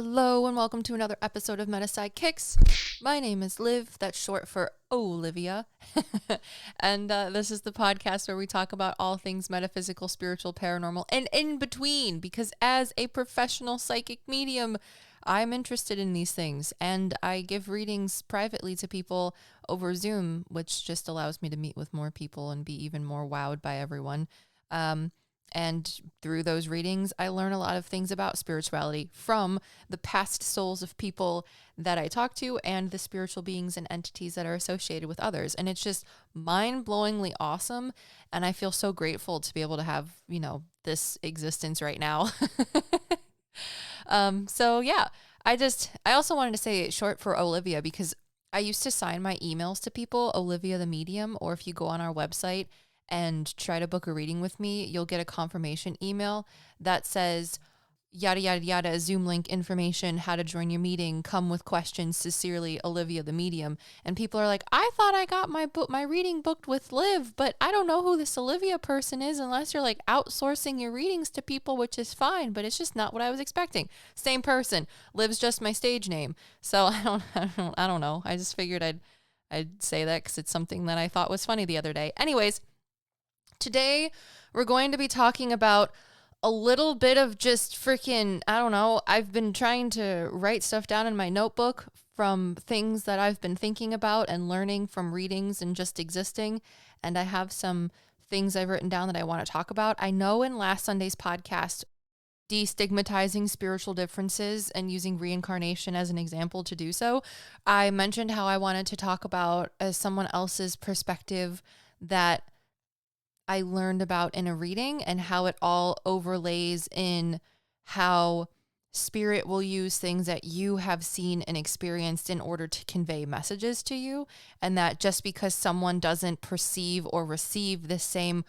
Hello and welcome to another episode of PsycKicks. My name is Liv, that's short for Olivia, and this is the podcast where we talk about all things metaphysical, spiritual, paranormal, and in between, because as a professional psychic medium, I'm interested in these things, and I give readings privately to people over Zoom, which just allows me to meet with more people and be even more wowed by everyone. And through those readings, I learn a lot of things about spirituality from the past souls of people that I talk to and the spiritual beings and entities that are associated with others. And it's just mind-blowingly awesome. And I feel so grateful to be able to have, this existence right now. So yeah, I also wanted to say it short for Olivia because I used to sign my emails to people, Olivia The Medium, or if you go on our website and try to book a reading with me, you'll get a confirmation email that says, yada, yada, yada, Zoom link information, how to join your meeting, come with questions, sincerely, Olivia the Medium. And people are like, I thought I got my reading booked with Liv, but I don't know who this Olivia person is unless you're like outsourcing your readings to people, which is fine, but it's just not what I was expecting. Same person. Liv's just my stage name. So I don't know. I just figured I'd say that because it's something that I thought was funny the other day. Anyways, today, we're going to be talking about a little bit of just freaking, I don't know, I've been trying to write stuff down in my notebook from things that I've been thinking about and learning from readings and just existing, and I have some things I've written down that I want to talk about. I know in last Sunday's podcast, destigmatizing spiritual differences and using reincarnation as an example to do so, I mentioned how I wanted to talk about as someone else's perspective that I learned about in a reading and how it all overlays in how spirit will use things that you have seen and experienced in order to convey messages to you. And that just because someone doesn't perceive or receive the same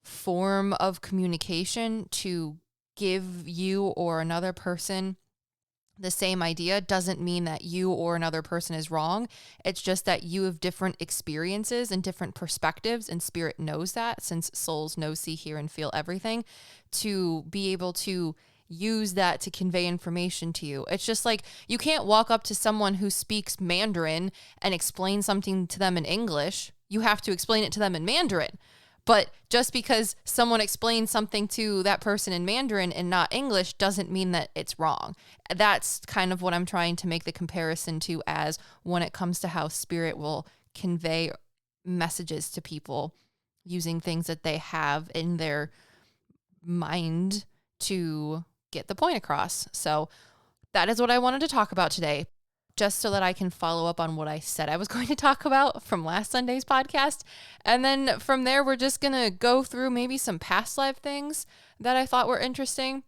form of communication to give you or another person the same idea doesn't mean that you or another person is wrong. It's just that you have different experiences and different perspectives, and spirit knows that, since souls know, see, hear, and feel everything, to be able to use that to convey information to you. It's just like you can't walk up to someone who speaks Mandarin and explain something to them in English. You have to explain it to them in Mandarin. But just because someone explains something to that person in Mandarin and not English doesn't mean that it's wrong. That's kind of what I'm trying to make the comparison to as when it comes to how spirit will convey messages to people using things that they have in their mind to get the point across. So that is what I wanted to talk about today, just so that I can follow up on what I said I was going to talk about from last Sunday's podcast. And then from there, we're just going to go through maybe some past life things that I thought were interesting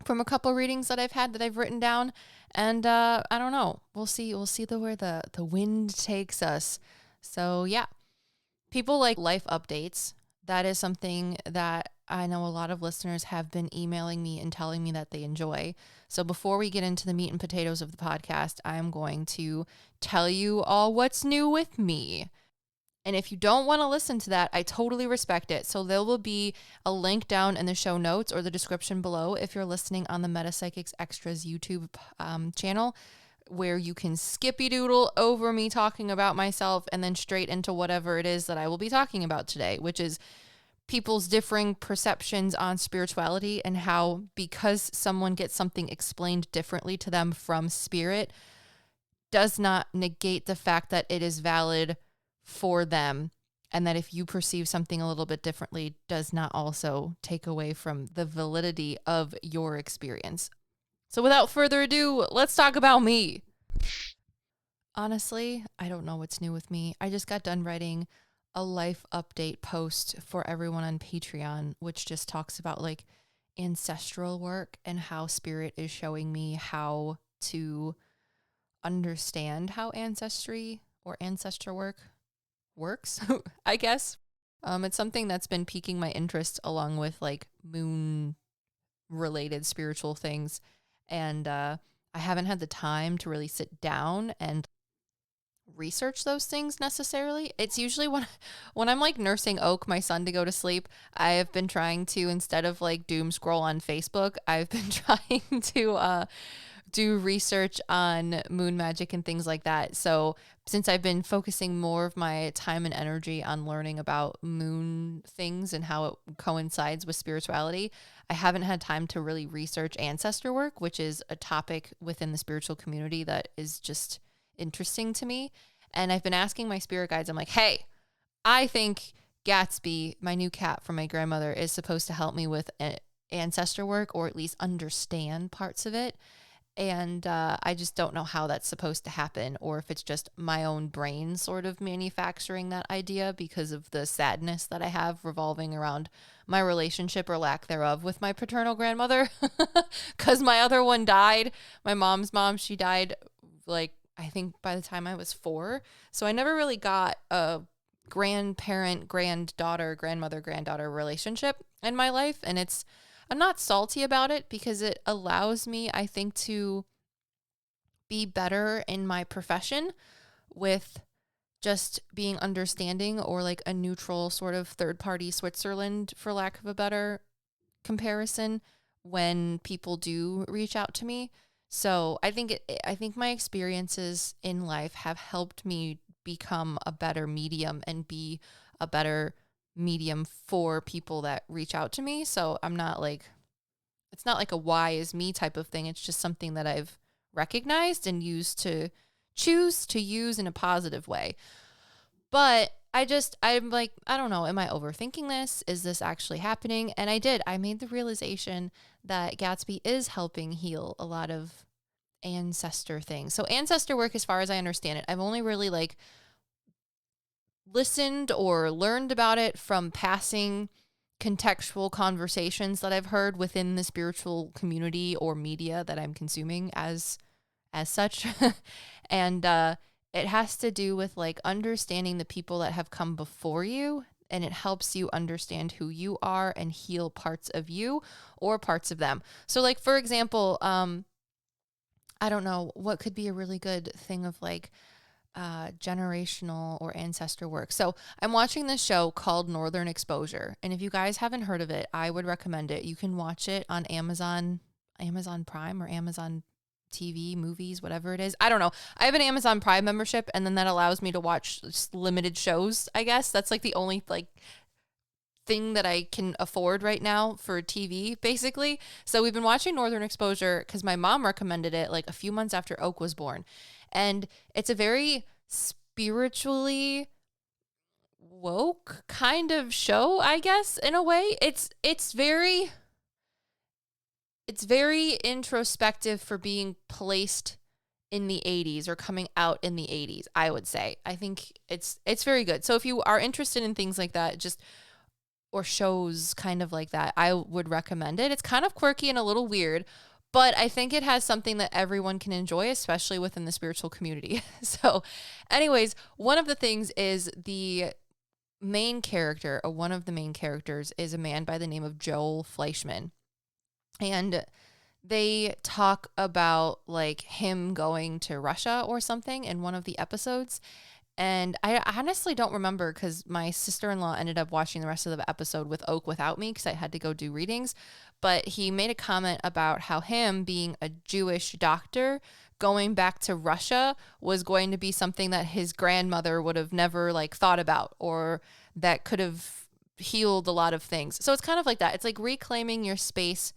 from a couple readings that I've had that I've written down. And I don't know. We'll see where the wind takes us. So yeah, people like life updates. That is something that I know a lot of listeners have been emailing me and telling me that they enjoy. So before we get into the meat and potatoes of the podcast, I'm going to tell you all what's new with me. And if you don't want to listen to that, I totally respect it. So there will be a link down in the show notes or the description below if you're listening on the PsycKicks Extras YouTube channel, where you can skippy doodle over me talking about myself and then straight into whatever it is that I will be talking about today, which is people's differing perceptions on spirituality and how, because someone gets something explained differently to them from spirit, does not negate the fact that it is valid for them, and that if you perceive something a little bit differently does not also take away from the validity of your experience. So without further ado, let's talk about me. Honestly, I don't know what's new with me. I just got done writing a life update post for everyone on Patreon, which just talks about like ancestral work and how spirit is showing me how to understand how ancestry or ancestor work works, I guess. It's something that's been piquing my interest along with like moon related spiritual things. And I haven't had the time to really sit down and research those things necessarily. It's usually when I'm like nursing Oak, my son, to go to sleep, I have been trying to, instead of like doom scroll on Facebook, I've been trying to do research on moon magic and things like that. So since I've been focusing more of my time and energy on learning about moon things and how it coincides with spirituality, I haven't had time to really research ancestor work, which is a topic within the spiritual community that is just interesting to me. And I've been asking my spirit guides, I'm like, hey, I think Gatsby, my new cat from my grandmother, is supposed to help me with ancestor work, or at least understand parts of it. And I just don't know how that's supposed to happen, or if it's just my own brain sort of manufacturing that idea because of the sadness that I have revolving around my relationship or lack thereof with my paternal grandmother. Because my other one died. My mom's mom, she died like, I think by the time I was 4. So I never really got a grandparent, granddaughter, grandmother, granddaughter relationship in my life. And I'm not salty about it because it allows me, I think, to be better in my profession with just being understanding, or like a neutral sort of third party Switzerland, for lack of a better comparison, when people do reach out to me. So I think my experiences in life have helped me become a better medium and be a better medium for people that reach out to me. So I'm not like, it's not like a why is me type of thing. It's just something that I've recognized and choose to use in a positive way. But I'm like, I don't know, am I overthinking this? Is this actually happening? And I made the realization that Gatsby is helping heal a lot of ancestor things. So ancestor work, as far as I understand it, I've only really like listened or learned about it from passing contextual conversations that I've heard within the spiritual community or media that I'm consuming as such. And it has to do with like understanding the people that have come before you, and it helps you understand who you are and heal parts of you or parts of them. So like, for example, I don't know, what could be a really good thing of like generational or ancestor work. So I'm watching this show called Northern Exposure. And if you guys haven't heard of it, I would recommend it. You can watch it on Amazon Prime or Amazon TV, movies, whatever it is. I don't know. I have an Amazon Prime membership, and then that allows me to watch just limited shows, I guess. That's like the only like thing that I can afford right now for TV, basically. So we've been watching Northern Exposure because my mom recommended it like a few months after Oak was born. And it's a very spiritually woke kind of show, I guess, in a way. It's very introspective for being placed in the 80s or coming out in the 80s, I would say. I think it's very good. So if you are interested in things like that, or shows kind of like that, I would recommend it. It's kind of quirky and a little weird, but I think it has something that everyone can enjoy, especially within the spiritual community. So anyways, one of the things is one of the main characters is a man by the name of Joel Fleischman. And they talk about like him going to Russia or something in one of the episodes. And I honestly don't remember because my sister-in-law ended up watching the rest of the episode with Oak without me because I had to go do readings. But he made a comment about how him being a Jewish doctor going back to Russia was going to be something that his grandmother would have never like thought about, or that could have healed a lot of things. So it's kind of like that. It's like reclaiming your space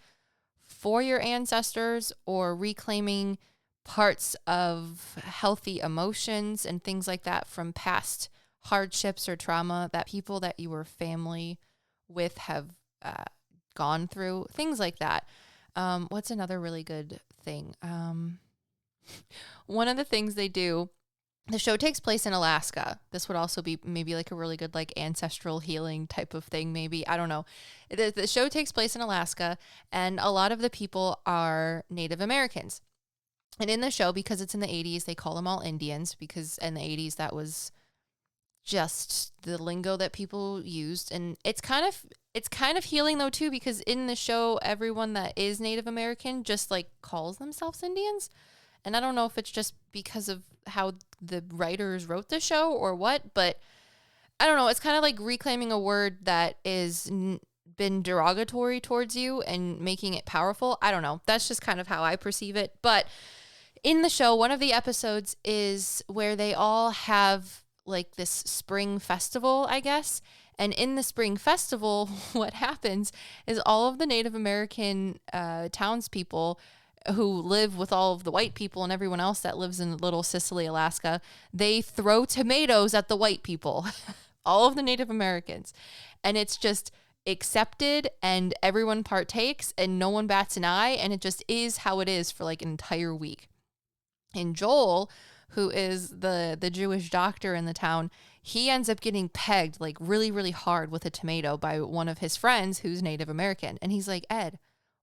for your ancestors, or reclaiming parts of healthy emotions and things like that from past hardships or trauma that people that you were family with have gone through, things like that. What's another really good thing? One of the things they do, the show takes place in Alaska. This would also be maybe like a really good like ancestral healing type of thing, maybe. I don't know. The show takes place in Alaska, and a lot of the people are Native Americans. And in the show, because it's in the 80s, they call them all Indians, because in the 80s that was just the lingo that people used. And it's kind of healing though too, because in the show, everyone that is Native American just like calls themselves Indians. And I don't know if it's just because of how the writers wrote the show or what, but I don't know. It's kind of like reclaiming a word that is been derogatory towards you and making it powerful. I don't know. That's just kind of how I perceive it. But in the show, one of the episodes is where they all have like this spring festival, I guess. And in the spring festival, what happens is all of the Native American townspeople who live with all of the white people and everyone else that lives in Little Sicily, Alaska, they throw tomatoes at the white people, all of the Native Americans. And it's just accepted and everyone partakes and no one bats an eye. And it just is how it is for like an entire week. And Joel, who is the Jewish doctor in the town, he ends up getting pegged like really, really hard with a tomato by one of his friends who's Native American. And he's like, Ed,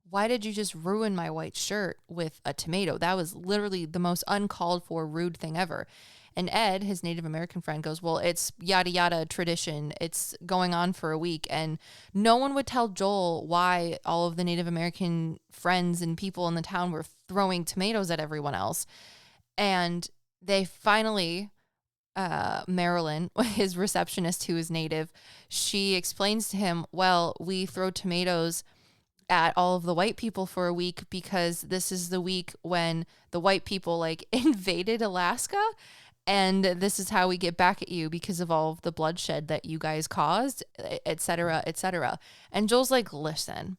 why did you just ruin my white shirt with a tomato? That was literally the most uncalled for, rude thing ever. And Ed, his Native American friend, goes, well, it's yada yada tradition. It's going on for a week. And no one would tell Joel why all of the Native American friends and people in the town were throwing tomatoes at everyone else. And they finally, Marilyn, his receptionist who is Native, she explains to him, well, we throw tomatoes at all of the white people for a week because this is the week when the white people like invaded Alaska. And this is how we get back at you because of all of the bloodshed that you guys caused, et cetera, et cetera. And Joel's like, listen,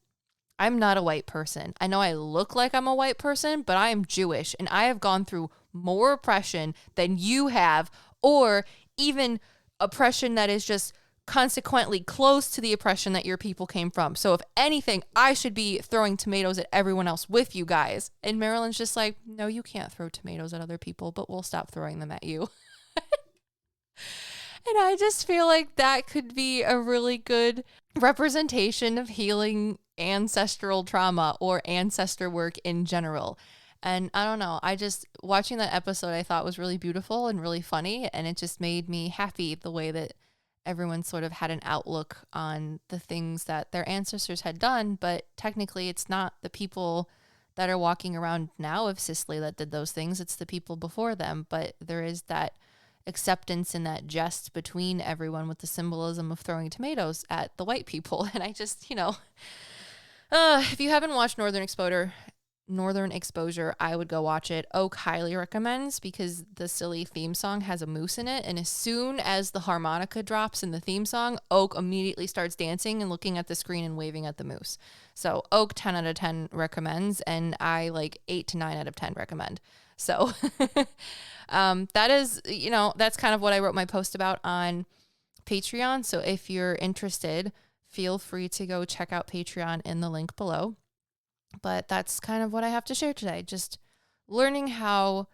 I'm not a white person. I know I look like I'm a white person, but I am Jewish and I have gone through more oppression than you have, or even oppression that is just consequently close to the oppression that your people came from. So if anything, I should be throwing tomatoes at everyone else with you guys. And Marilyn's just like, no, you can't throw tomatoes at other people, but we'll stop throwing them at you. And I just feel like that could be a really good representation of healing ancestral trauma or ancestor work in general. And I don't know, I just, watching that episode, I thought was really beautiful and really funny. And it just made me happy the way that everyone sort of had an outlook on the things that their ancestors had done. But technically, it's not the people that are walking around now of Sicily that did those things. It's the people before them. But there is that acceptance and that jest between everyone with the symbolism of throwing tomatoes at the white people. And I just, if you haven't watched Northern Exposure, I would go watch it. Oak highly recommends because the silly theme song has a moose in it. And as soon as the harmonica drops in the theme song, Oak immediately starts dancing and looking at the screen and waving at the moose. So Oak 10 out of 10 recommends, and I like 8 to 9 out of 10 recommend. So that is, that's kind of what I wrote my post about on Patreon. So if you're interested, feel free to go check out Patreon in the link below. But that's kind of what I have to share today. Just learning how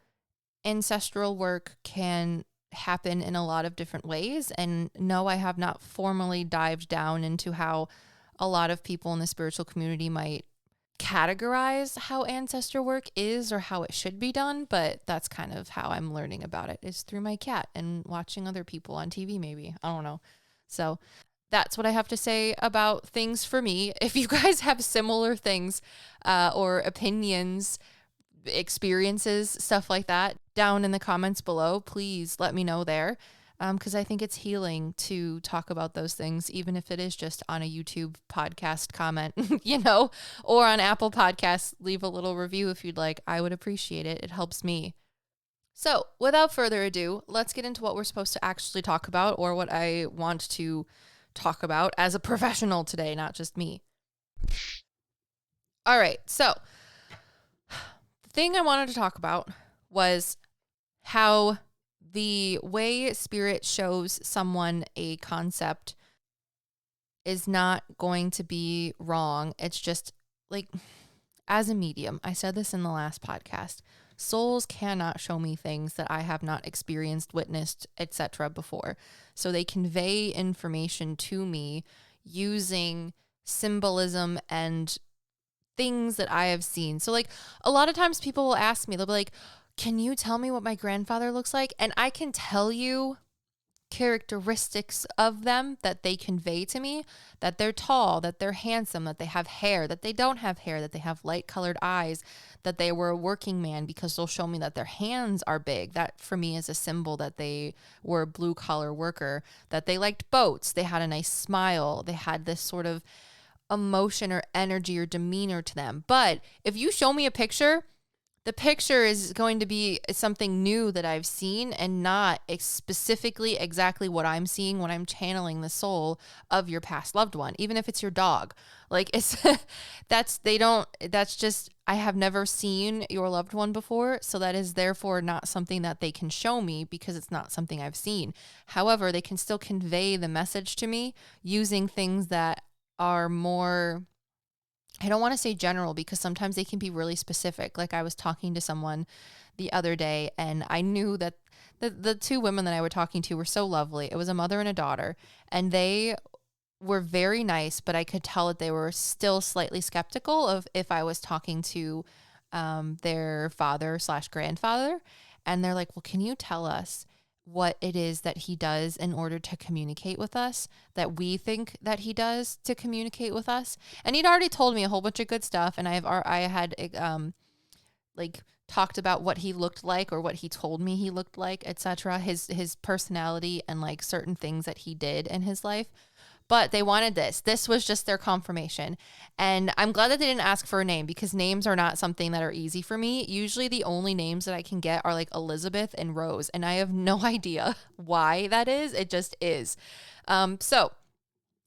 ancestral work can happen in a lot of different ways. And no, I have not formally dived down into how a lot of people in the spiritual community might categorize how ancestor work is or how it should be done. But that's kind of how I'm learning about it, is through my cat and watching other people on TV, maybe. I don't know. So that's what I have to say about things for me. If you guys have similar things or opinions, experiences, stuff like that, down in the comments below, please let me know there. Because I think it's healing to talk about those things, even if it is just on a YouTube podcast comment, or on Apple Podcasts, leave a little review if you'd like. I would appreciate it. It helps me. So without further ado, let's get into what we're supposed to actually talk about, or what I want to talk about as a professional today, not just me. All right, so the thing I wanted to talk about was how the way spirit shows someone a concept is not going to be wrong. It's just like, as a medium, I said this in the last podcast, souls cannot show me things that I have not experienced, witnessed, etc. before. So they convey information to me using symbolism and things that I have seen. So like a lot of times people will ask me, they'll be like, can you tell me what my grandfather looks like? And I can tell you characteristics of them that they convey to me, that they're tall, that they're handsome, that they have hair, that they don't have hair, that they have light colored eyes, that they were a working man, because they'll show me that their hands are big. That for me is a symbol that they were a blue collar worker, that they liked boats. They had a nice smile. They had this sort of emotion or energy or demeanor to them. But if you show me a picture, the picture is going to be something new that I've seen and not specifically exactly what I'm seeing when I'm channeling the soul of your past loved one, even if it's your dog. Like it's, that's just, I have never seen your loved one before. So that is therefore not something that they can show me because it's not something I've seen. However, they can still convey the message to me using things that are more, I don't want to say general because sometimes they can be really specific. Like I was talking to someone the other day and I knew that the two women that I were talking to were so lovely. It was a mother and a daughter, and they were very nice, but I could tell that they were still slightly skeptical of if I was talking to their father/grandfather. And they're like, well, can you tell us what it is that he does in order to communicate with us, that we think that he does to communicate with us? And he'd already told me a whole bunch of good stuff. And I had like talked about what he looked like or what he told me he looked like, etc. His personality and like certain things that he did in his life. But they wanted this. This was just their confirmation. And I'm glad that they didn't ask for a name because names are not something that are easy for me. Usually the only names that I can get are like Elizabeth and Rose. And I have no idea why that is. It just is. So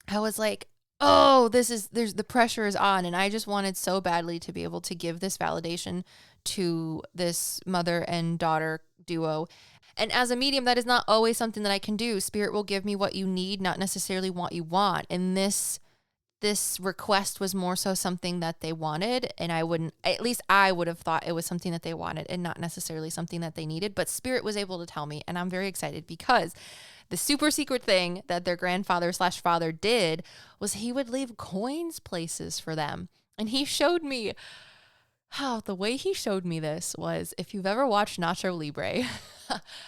I was like, oh, the pressure is on. And I just wanted so badly to be able to give this validation to this mother and daughter duo. And as a medium, that is not always something that I can do. Spirit will give me what you need, not necessarily what you want. And this request was more so something that they wanted. And I would have thought it was something that they wanted and not necessarily something that they needed. But Spirit was able to tell me. And I'm very excited because the super secret thing that their grandfather/father did was he would leave coins places for them. And he showed me how the way he showed me this was, if you've ever watched Nacho Libre,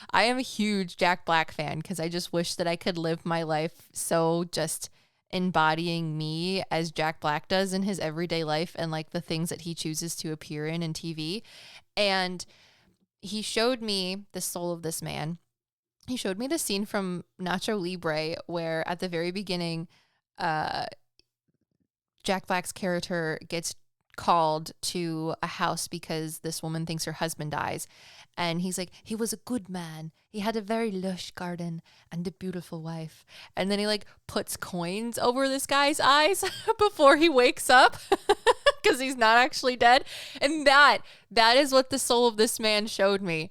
I am a huge Jack Black fan because I just wish that I could live my life so just embodying me as Jack Black does in his everyday life and like the things that he chooses to appear in TV. And he showed me the soul of this man. He showed me the scene from Nacho Libre where at the very beginning, Jack Black's character gets called to a house because this woman thinks her husband dies. And he's like, he was a good man. He had a very lush garden and a beautiful wife. And then he like puts coins over this guy's eyes before he wakes up because he's not actually dead. And that is what the soul of this man showed me.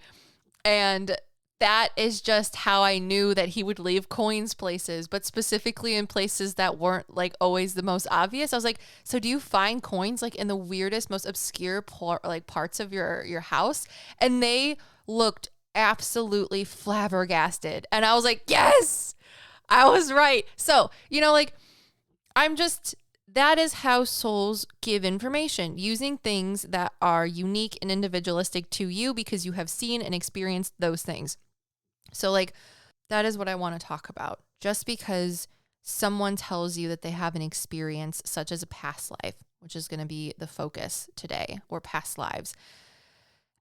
And that is just how I knew that he would leave coins places, but specifically in places that weren't like always the most obvious. I was like, so do you find coins like in the weirdest, most obscure parts of your house? And they looked absolutely flabbergasted. And I was like, yes, I was right. So, like that is how souls give information, using things that are unique and individualistic to you because you have seen and experienced those things. So like, that is what I want to talk about. Just because someone tells you that they have an experience such as a past life, which is going to be the focus today, or past lives,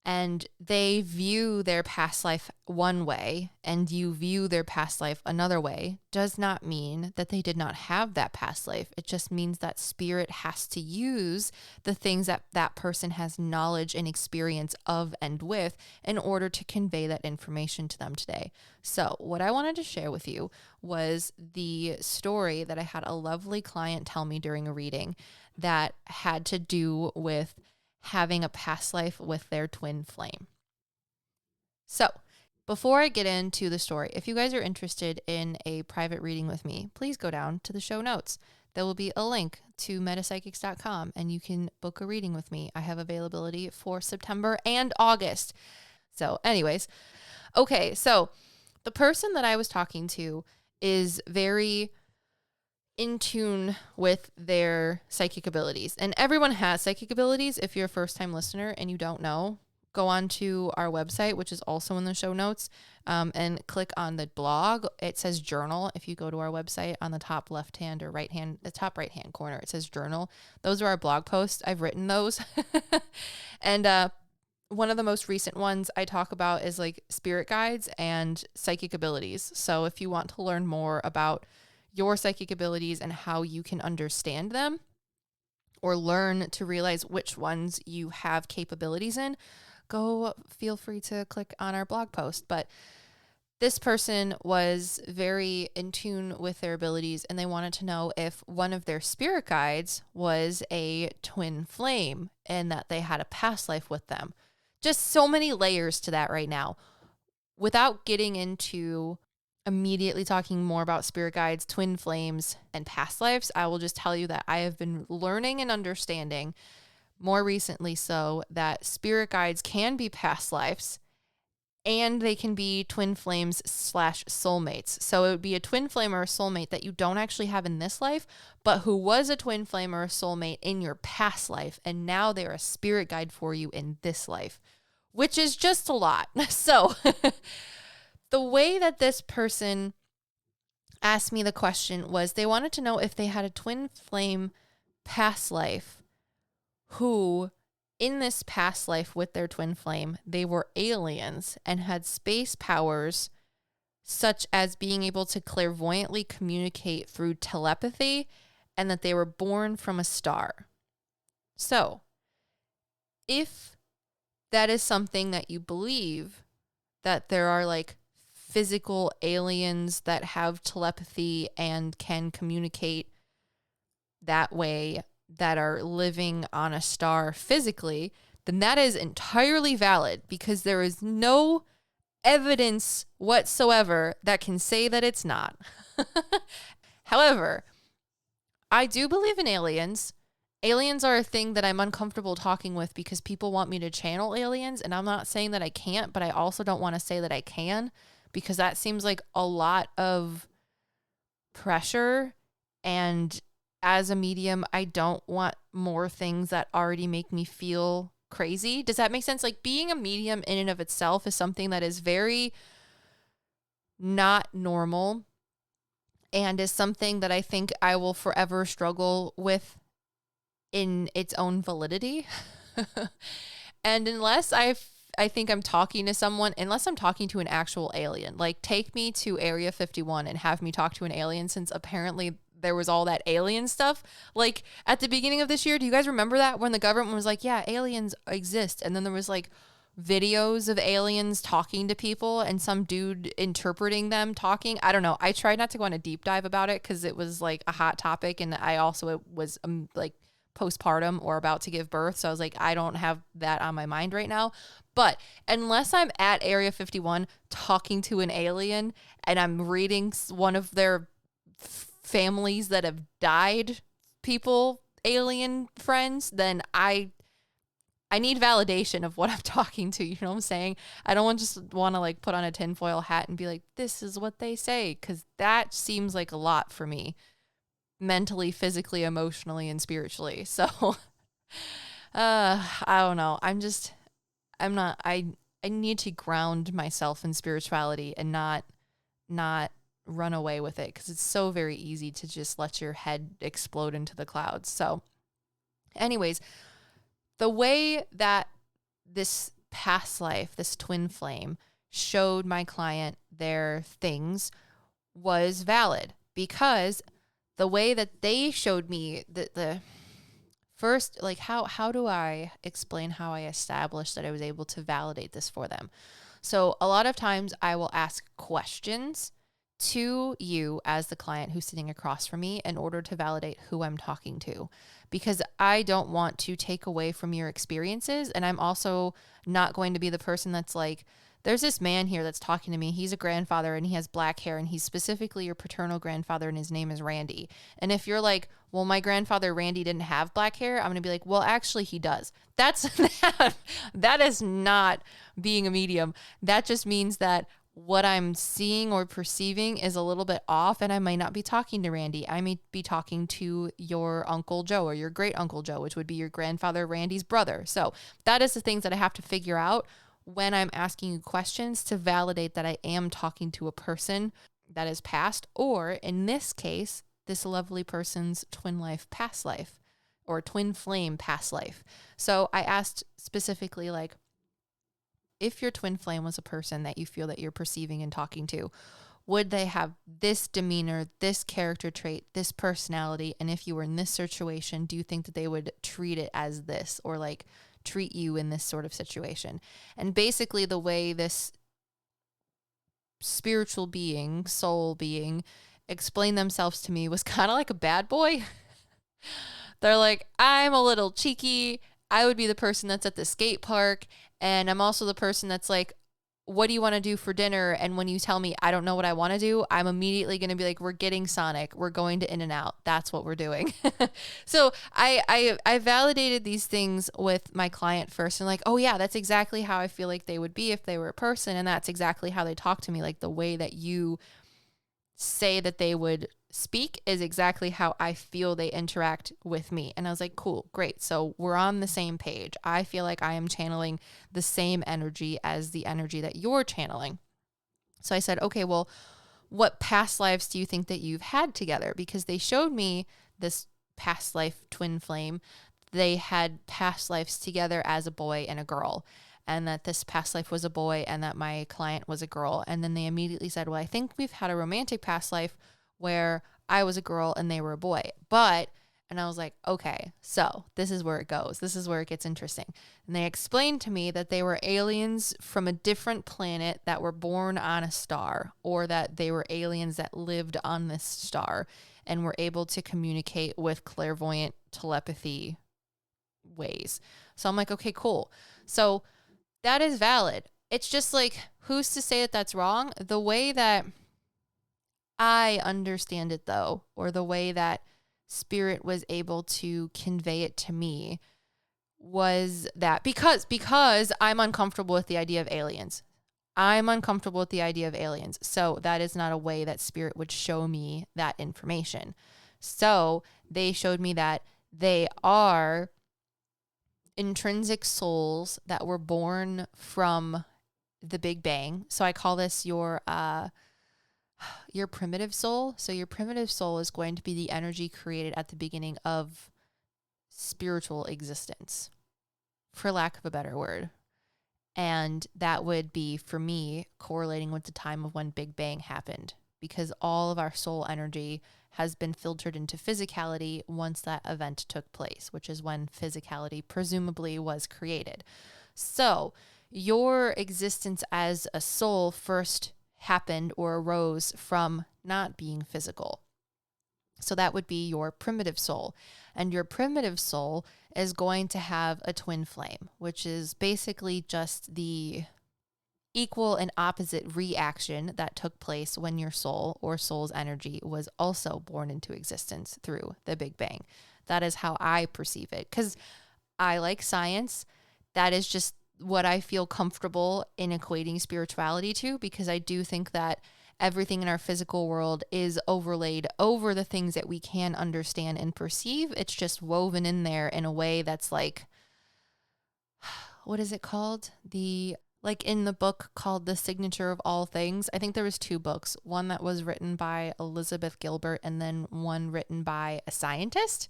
and they view their past life one way and you view their past life another way, does not mean that they did not have that past life. It just means that spirit has to use the things that that person has knowledge and experience of and with in order to convey that information to them today. So what I wanted to share with you was the story that I had a lovely client tell me during a reading that had to do with having a past life with their twin flame. So before I get into the story, if you guys are interested in a private reading with me, please go down to the show notes. There will be a link to metapsychics.com and you can book a reading with me. I have availability for September and August. So anyways, okay, so the person that I was talking to is very in tune with their psychic abilities. And everyone has psychic abilities. If you're a first-time listener and you don't know, go on to our website, which is also in the show notes, and click on the blog. It says journal. If you go to our website on the top left-hand or right-hand, the top right-hand corner, it says journal. Those are our blog posts. I've written those. And one of the most recent ones I talk about is like spirit guides and psychic abilities. So if you want to learn more about your psychic abilities and how you can understand them, or learn to realize which ones you have capabilities in, go feel free to click on our blog post. But this person was very in tune with their abilities, and they wanted to know if one of their spirit guides was a twin flame and that they had a past life with them. Just so many layers to that right now. Without getting into immediately talking more about spirit guides, twin flames, and past lives, I will just tell you that I have been learning and understanding more recently that spirit guides can be past lives and they can be twin flames / soulmates. So it would be a twin flame or a soulmate that you don't actually have in this life, but who was a twin flame or a soulmate in your past life, and now they're a spirit guide for you in this life, which is just a lot. So the way that this person asked me the question was they wanted to know if they had a twin flame past life who, in this past life with their twin flame, they were aliens and had space powers such as being able to clairvoyantly communicate through telepathy, and that they were born from a star. So, if that is something that you believe, that there are like physical aliens that have telepathy and can communicate that way, that are living on a star physically, then that is entirely valid, because there is no evidence whatsoever that can say that it's not. However, I do believe in aliens. Aliens are a thing that I'm uncomfortable talking with because people want me to channel aliens, and I'm not saying that I can't, but I also don't want to say that I can, because that seems like a lot of pressure, and as a medium, I don't want more things that already make me feel crazy. Does that make sense? Like, being a medium in and of itself is something that is very not normal, and is something that I think I will forever struggle with in its own validity. And unless I think I'm talking to someone, unless I'm talking to an actual alien, like take me to Area 51 and have me talk to an alien, since apparently there was all that alien stuff. Like at the beginning of this year, do you guys remember that, when the government was like, yeah, aliens exist? And then there was like videos of aliens talking to people and some dude interpreting them talking. I don't know. I tried not to go on a deep dive about it because it was like a hot topic, and I also was like postpartum or about to give birth. So I was like, I don't have that on my mind right now. But unless I'm at Area 51 talking to an alien and I'm reading one of their families that have died, alien friends, then I need validation of what I'm talking to. You know what I'm saying? I don't just want to like put on a tinfoil hat and be like, this is what they say, because that seems like a lot for me, mentally, physically, emotionally, and spiritually. So I don't know. I need to ground myself in spirituality and not run away with it, because it's so very easy to just let your head explode into the clouds. So anyways, the way that this past life, this twin flame, showed my client their things was valid, because the way that they showed me the first, like how do I explain how I established that I was able to validate this for them? So a lot of times I will ask questions to you as the client who's sitting across from me in order to validate who I'm talking to, because I don't want to take away from your experiences. And I'm also not going to be the person that's like, there's this man here that's talking to me. He's a grandfather and he has black hair, and he's specifically your paternal grandfather, and his name is Randy. And if you're like, well, my grandfather Randy didn't have black hair, I'm going to be like, well, actually he does. That is not being a medium. That just means that what I'm seeing or perceiving is a little bit off, and I might not be talking to Randy. I may be talking to your Uncle Joe or your great Uncle Joe, which would be your grandfather Randy's brother. So that is the things that I have to figure out when I'm asking you questions to validate that I am talking to a person that is past, or in this case, this lovely person's twin life past life, or twin flame past life. So I asked specifically, like, if your twin flame was a person that you feel that you're perceiving and talking to, would they have this demeanor, this character trait, this personality? And if you were in this situation, do you think that they would treat it as this, or like treat you in this sort of situation? And basically the way this spiritual being, soul being, explained themselves to me was kind of like a bad boy. They're like, I'm a little cheeky. I would be the person that's at the skate park. And I'm also the person that's like, what do you want to do for dinner? And when you tell me I don't know what I want to do, I'm immediately going to be like, we're getting Sonic. We're going to In-N-Out. That's what we're doing. So I validated these things with my client first, and like, oh yeah, that's exactly how I feel like they would be if they were a person. And that's exactly how they talk to me. Like the way that you say that they would speak is exactly how I feel they interact with me. And I was like, cool, great. So we're on the same page. I feel like I am channeling the same energy as the energy that you're channeling. So I said, okay, well, what past lives do you think that you've had together? Because they showed me this past life twin flame. They had past lives together as a boy and a girl, and that this past life was a boy and that my client was a girl. And then they immediately said, well, I think we've had a romantic past life where I was a girl and they were a boy. And I was like, okay, so this is where it goes. This is where it gets interesting. And they explained to me that they were aliens from a different planet that were born on a star, or that they were aliens that lived on this star and were able to communicate with clairvoyant telepathy ways. So I'm like, okay, cool. So that is valid. It's just like, who's to say that that's wrong? The way that I understand it, though, or the way that spirit was able to convey it to me, was that because I'm uncomfortable with the idea of aliens. I'm uncomfortable with the idea of aliens. So that is not a way that spirit would show me that information. So they showed me that they are intrinsic souls that were born from the Big Bang. So I call this your primitive soul. So your primitive soul is going to be the energy created at the beginning of spiritual existence, for lack of a better word. And that would be, for me, correlating with the time of when Big Bang happened, because all of our soul energy has been filtered into physicality once that event took place, which is when physicality presumably was created. So your existence as a soul first happened or arose from not being physical. So that would be your primitive soul. And your primitive soul is going to have a twin flame, which is basically just the equal and opposite reaction that took place when your soul or soul's energy was also born into existence through the Big Bang. That is how I perceive it, because I like science. That is just what I feel comfortable in equating spirituality to, because I do think that everything in our physical world is overlaid over the things that we can understand and perceive. It's just woven in there in a way that's like, what is it called? Like in the book called The Signature of All Things. I think there was 2 books, one that was written by Elizabeth Gilbert and then one written by a scientist.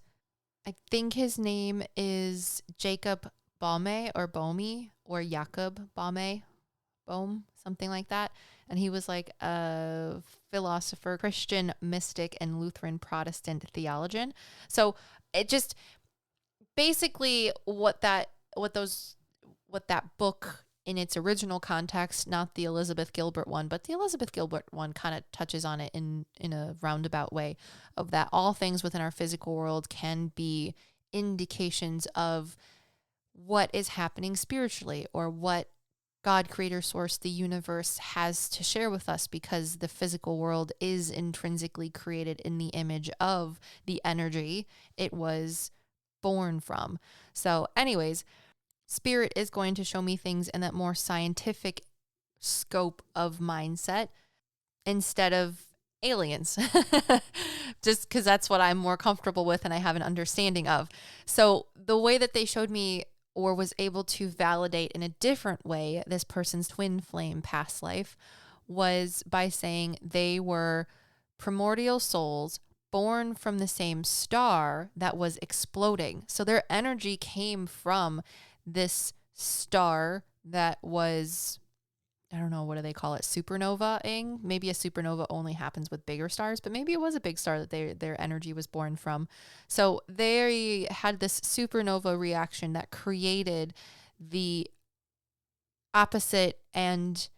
I think his name is Jacob Boehme or Boehme or Jakob Boehme, something like that. And he was like a philosopher, Christian mystic, and Lutheran Protestant theologian. So it just basically what that book in its original context, not the Elizabeth Gilbert one, but the Elizabeth Gilbert one kind of touches on it in a roundabout way, of that all things within our physical world can be indications of what is happening spiritually, or what God, creator, source, the universe has to share with us, because the physical world is intrinsically created in the image of the energy it was born from. So anyways, spirit is going to show me things in that more scientific scope of mindset instead of aliens, just because that's what I'm more comfortable with and I have an understanding of. So the way that they showed me, or was able to validate in a different way, this person's twin flame past life, was by saying they were primordial souls born from the same star that was exploding. So their energy came from this star that was I don't know, what do they call it? Supernova-ing. Maybe a supernova only happens with bigger stars, but maybe it was a big star that their energy was born from. So they had this supernova reaction that created the opposite and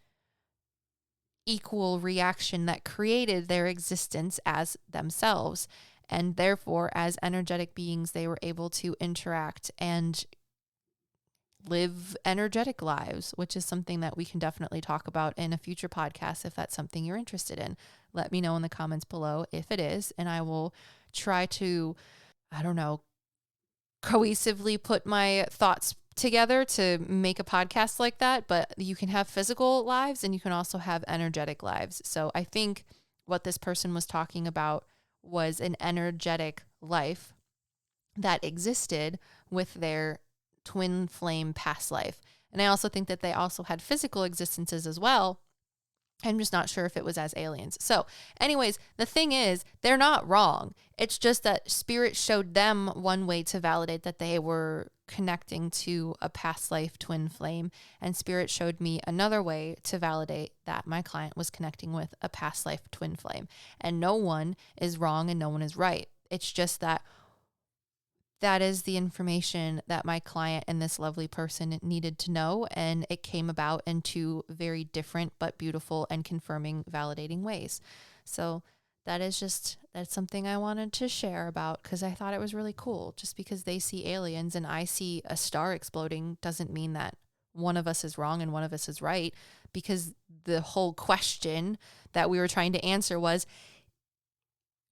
equal reaction that created their existence as themselves. And therefore, as energetic beings, they were able to interact and live energetic lives, which is something that we can definitely talk about in a future podcast if that's something you're interested in. Let me know in the comments below if it is, and I will try to, I don't know, cohesively put my thoughts together to make a podcast like that. But you can have physical lives and you can also have energetic lives. So I think what this person was talking about was an energetic life that existed with their twin flame past life. And I also think that they also had physical existences as well. I'm just not sure if it was as aliens. So anyways, the thing is, they're not wrong. It's just that spirit showed them one way to validate that they were connecting to a past life twin flame. And spirit showed me another way to validate that my client was connecting with a past life twin flame. And no one is wrong and no one is right. It's just that is the information that my client and this lovely person needed to know. And it came about in two very different but beautiful and confirming, validating ways. So that's something I wanted to share about because I thought it was really cool. Just because they see aliens and I see a star exploding doesn't mean that one of us is wrong and one of us is right, because the whole question that we were trying to answer was,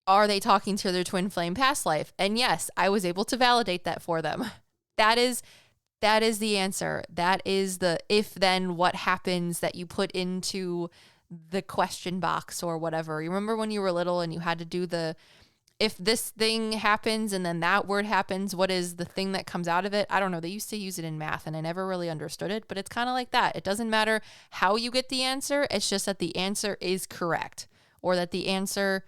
are they talking to their twin flame past life? And yes, I was able to validate that for them. That is the answer. That is the if then what happens that you put into the question box or whatever. You remember when you were little and you had to do the if this thing happens and then that word happens, what is the thing that comes out of it? I don't know. They used to use it in math and I never really understood it, but it's kind of like that. It doesn't matter how you get the answer. It's just that the answer is correct, or that the answer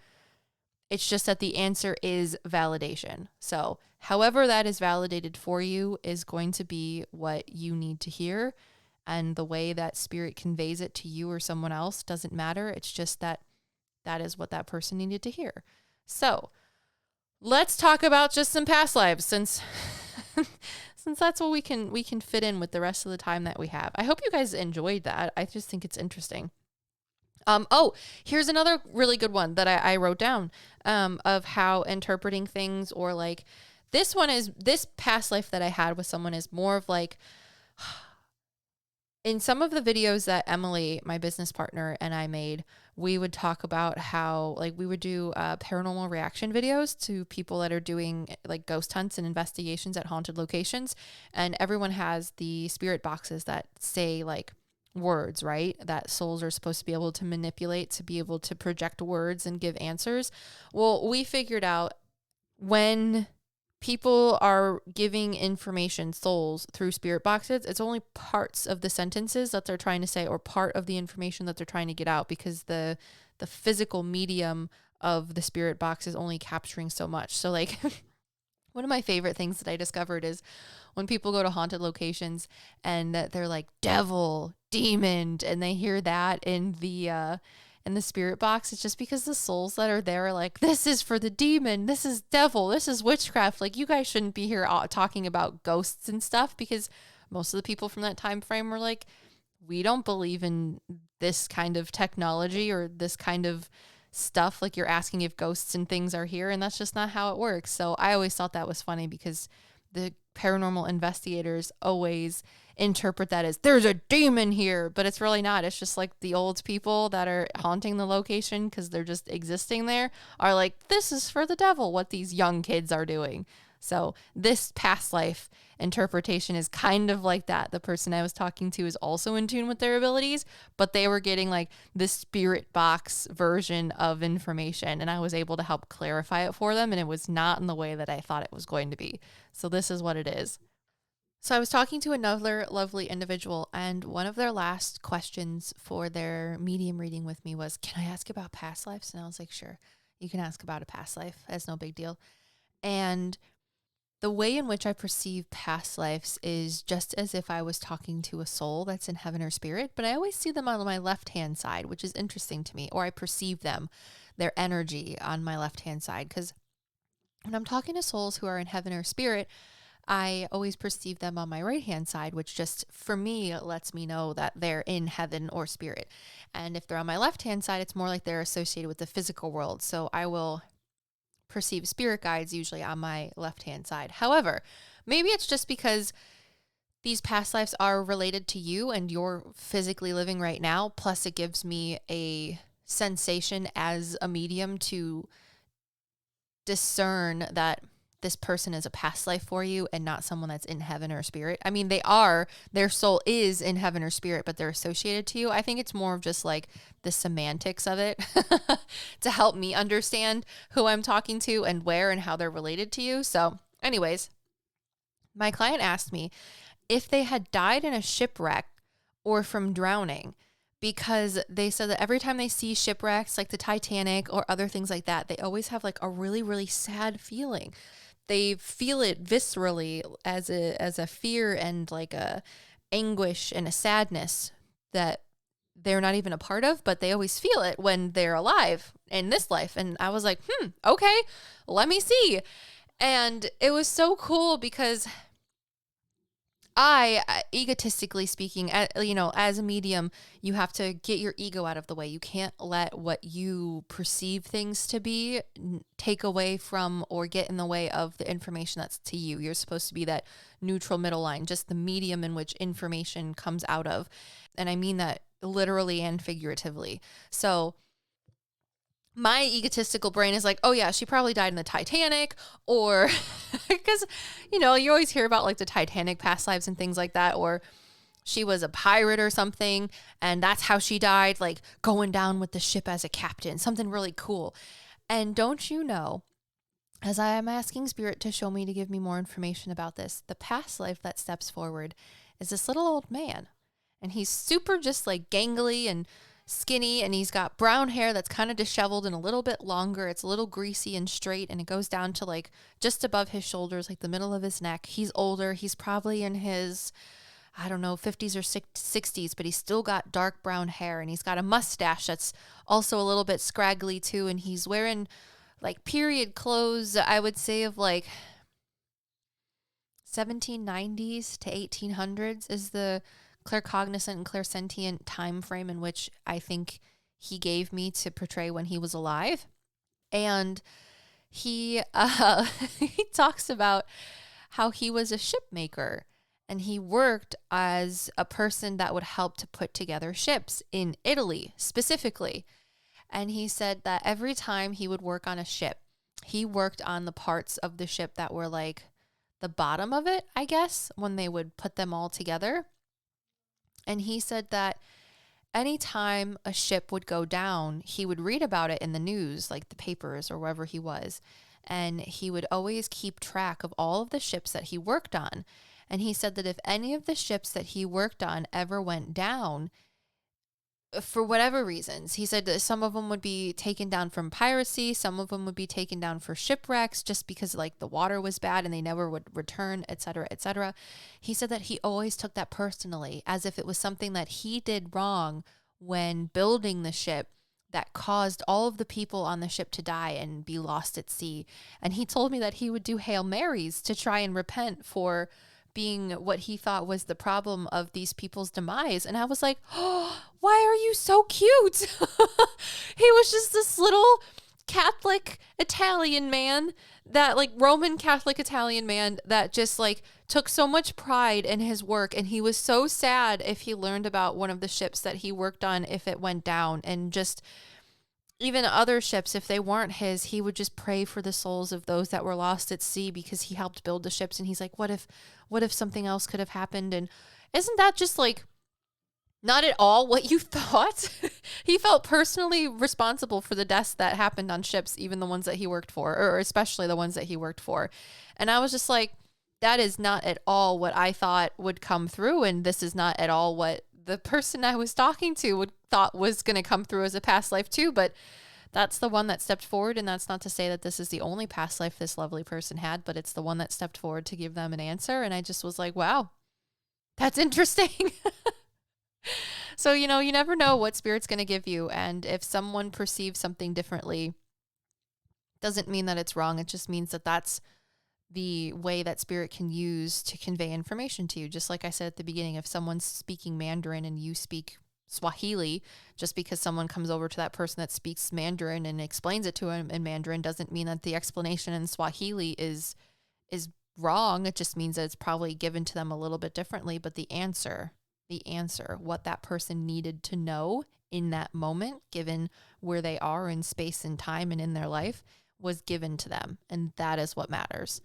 is validation. So however that is validated for you is going to be what you need to hear. And the way that spirit conveys it to you or someone else doesn't matter. It's just that is what that person needed to hear. So let's talk about just some past lives, since that's what we can fit in with the rest of the time that we have. I hope you guys enjoyed that. I just think it's interesting. Here's another really good one that I wrote down, of how interpreting things, or like this past life that I had with someone is more of like, in some of the videos that Emily, my business partner, and I made, we would talk about how, like, we would do paranormal reaction videos to people that are doing like ghost hunts and investigations at haunted locations. And everyone has the spirit boxes that say like words, right? That souls are supposed to be able to manipulate, to be able to project words and give answers. Well, we figured out when people are giving information, souls, through spirit boxes, it's only parts of the sentences that they're trying to say, or part of the information that they're trying to get out, because the physical medium of the spirit box is only capturing so much. So like one of my favorite things that I discovered is when people go to haunted locations and they're like devil, demon, and they hear that in the spirit box, it's just because the souls that are there are like, this is for the demon, this is devil, this is witchcraft. Like, you guys shouldn't be here talking about ghosts and stuff, because most of the people from that time frame were like, we don't believe in this kind of technology or this kind of stuff. Like, you're asking if ghosts and things are here, and that's just not how it works. So I always thought that was funny, because the paranormal investigators always interpret that as there's a demon here, but it's really not. It's just like the old people that are haunting the location because they're just existing there are like, this is for the devil, what these young kids are doing. So this past life interpretation is kind of like that. The person I was talking to is also in tune with their abilities, but they were getting like the spirit box version of information, and I was able to help clarify it for them, and it was not in the way that I thought it was going to be. So this is what it is. So I was talking to another lovely individual, and one of their last questions for their medium reading with me was, can I ask about past lives? And I was like, sure, you can ask about a past life. That's no big deal. And The way in which I perceive past lives is just as if I was talking to a soul that's in heaven or spirit, but I always see them on my left-hand side, which is interesting to me, or I perceive them, their energy on my left-hand side. Because when I'm talking to souls who are in heaven or spirit, I always perceive them on my right-hand side, which just, for me, lets me know that they're in heaven or spirit. And if they're on my left-hand side, it's more like they're associated with the physical world. So I will perceive spirit guides usually on my left-hand side. However, maybe it's just because these past lives are related to you and you're physically living right now. Plus, it gives me a sensation as a medium to discern that this person is a past life for you and not someone that's in heaven or spirit. I mean, their soul is in heaven or spirit, but they're associated to you. I think it's more of just like the semantics of it to help me understand who I'm talking to and where and how they're related to you. So anyways, my client asked me if they had died in a shipwreck or from drowning, because they said that every time they see shipwrecks like the Titanic or other things like that, they always have like a really, really sad feeling. They feel it viscerally as a fear and like a anguish and a sadness that they're not even a part of, but they always feel it when they're alive in this life. And I was like, okay, let me see. And it was so cool because I, egotistically speaking, as a medium, you have to get your ego out of the way. You can't let what you perceive things to be take away from or get in the way of the information that's to you. You're supposed to be that neutral middle line, just the medium in which information comes out of. And I mean that literally and figuratively. So my egotistical brain is like, oh yeah, she probably died in the Titanic, or because, you always hear about like the Titanic past lives and things like that, or she was a pirate or something, and that's how she died, like going down with the ship as a captain, something really cool. And don't you know, as I am asking Spirit to show me, to give me more information about this, the past life that steps forward is this little old man, and he's super just like gangly and skinny, and he's got brown hair that's kind of disheveled and a little bit longer. It's a little greasy and straight, and it goes down to like just above his shoulders, like the middle of his neck. He's older. He's probably in his, I don't know, 50s or 60s, but he's still got dark brown hair, and he's got a mustache that's also a little bit scraggly too, and he's wearing like period clothes, I would say, of like 1790s to 1800s is the claircognizant and clairsentient time frame in which I think he gave me to portray when he was alive. And he he talks about how he was a ship maker, and he worked as a person that would help to put together ships in Italy specifically. And he said that every time he would work on a ship, he worked on the parts of the ship that were like the bottom of it, I guess, when they would put them all together. And he said that anytime a ship would go down, he would read about it in the news, like the papers or wherever he was. And he would always keep track of all of the ships that he worked on. And he said that if any of the ships that he worked on ever went down, for whatever reasons, he said that some of them would be taken down from piracy, some of them would be taken down for shipwrecks just because like the water was bad and they never would return, etc., etc. He said that he always took that personally, as if it was something that he did wrong when building the ship that caused all of the people on the ship to die and be lost at sea. And he told me that he would do Hail Marys to try and repent for being what he thought was the problem of these people's demise. And I was like, oh, why are you so cute? He was just this little Catholic Italian man, that like Roman Catholic Italian man that just like took so much pride in his work. And he was so sad if he learned about one of the ships that he worked on, if it went down. And just even other ships, if they weren't his, he would just pray for the souls of those that were lost at sea, because he helped build the ships. And he's like, what if something else could have happened? And isn't that just like not at all what you thought? He felt personally responsible for the deaths that happened on ships, even the ones that he worked for, or especially the ones that he worked for. And I was just like, that is not at all what I thought would come through. And this is not at all what the person I was talking to thought was going to come through as a past life too. But that's the one that stepped forward. And that's not to say that this is the only past life this lovely person had, but it's the one that stepped forward to give them an answer. And I just was like, wow, that's interesting. So, you never know what Spirit's going to give you. And if someone perceives something differently, doesn't mean that it's wrong. It just means that that's the way that Spirit can use to convey information to you. Just like I said at the beginning, if someone's speaking Mandarin and you speak Swahili, just because someone comes over to that person that speaks Mandarin and explains it to him in Mandarin doesn't mean that the explanation in Swahili is wrong. It just means that it's probably given to them a little bit differently, but the answer, what that person needed to know in that moment, given where they are in space and time and in their life, was given to them. And that is what matters.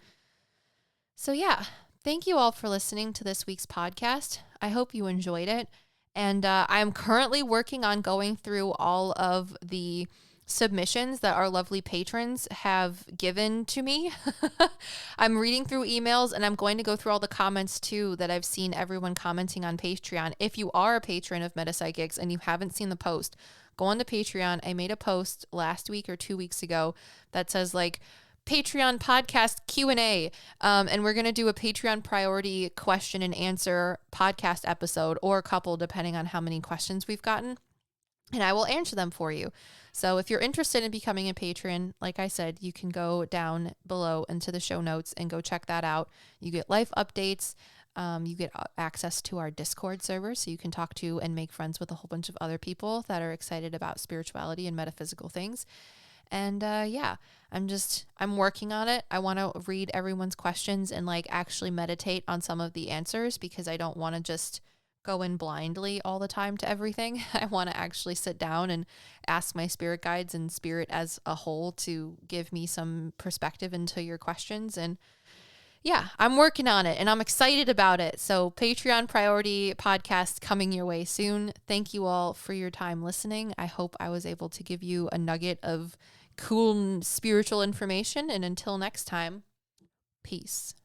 So yeah, thank you all for listening to this week's podcast. I hope you enjoyed it. And I'm currently working on going through all of the submissions that our lovely patrons have given to me. I'm reading through emails, and I'm going to go through all the comments too that I've seen everyone commenting on Patreon. If you are a patron of PsycKicks and you haven't seen the post, go on to Patreon. I made a post last week or 2 weeks ago that says like Patreon podcast Q&A. And we're going to do a Patreon priority question and answer podcast episode, or a couple, depending on how many questions we've gotten. And I will answer them for you. So if you're interested in becoming a patron, like I said, you can go down below into the show notes and go check that out. You get life updates. You get access to our Discord server, so you can talk to and make friends with a whole bunch of other people that are excited about spirituality and metaphysical things. And yeah, I'm working on it. I want to read everyone's questions and like actually meditate on some of the answers, because I don't want to just go in blindly all the time to everything. I want to actually sit down and ask my spirit guides and Spirit as a whole to give me some perspective into your questions. And yeah, I'm working on it and I'm excited about it. So Patreon priority podcast coming your way soon. Thank you all for your time listening. I hope I was able to give you a nugget of cool spiritual information. And until next time, peace.